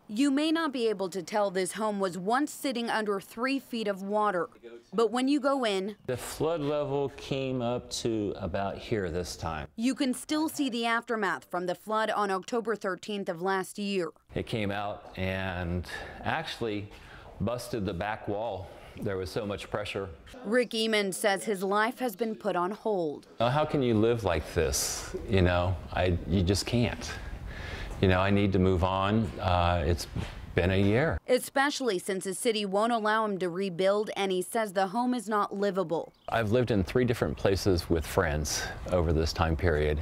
You may not be able to tell this home was once sitting under 3 feet of water, but when you go in, the flood level came up to about here this time. You can still see the aftermath from the flood on October 13th of last year. It came out and actually busted the back wall. There was so much pressure. Rick Eamon says his life has been put on hold. How can you live like this? You just can't. I need to move on. It's been a year. Especially since the city won't allow him to rebuild, and he says the home is not livable. I've lived in 3 different places with friends over this time period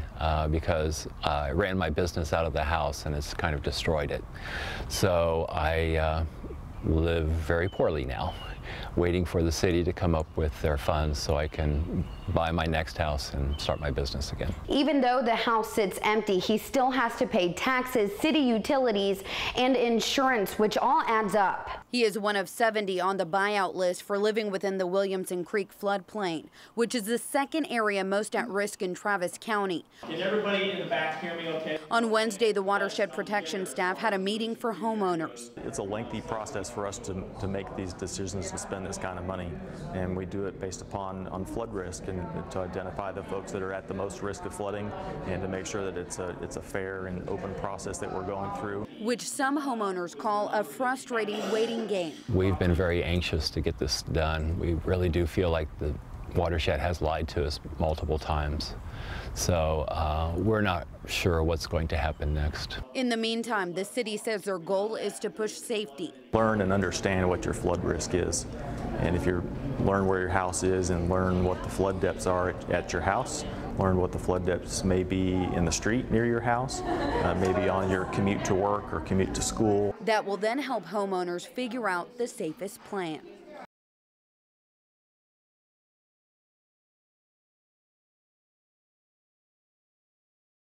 because I ran my business out of the house and it's kind of destroyed it. So I live very poorly now, waiting for the city to come up with their funds so I can buy my next house and start my business again. Even though the house sits empty, he still has to pay taxes, city utilities, and insurance, which all adds up. He is one of 70 on the buyout list for living within the Williamson Creek floodplain, which is the second area most at risk in Travis County. Can everybody in the back hear me okay? On Wednesday, the watershed protection staff had a meeting for homeowners. It's a lengthy process for us to make these decisions and spend this kind of money, and we do it based on flood risk and to identify the folks that are at the most risk of flooding and to make sure that it's a fair and open process that we're going through. Which some homeowners call a frustrating waiting game. We've been very anxious to get this done. We really do feel like the watershed has lied to us multiple times. So we're not sure what's going to happen next. In the meantime, the city says their goal is to push safety. Learn and understand what your flood risk is. And if you learn where your house is and learn what the flood depths are at your house, learn what the flood depths may be in the street near your house, maybe on your commute to work or commute to school. That will then help homeowners figure out the safest plan.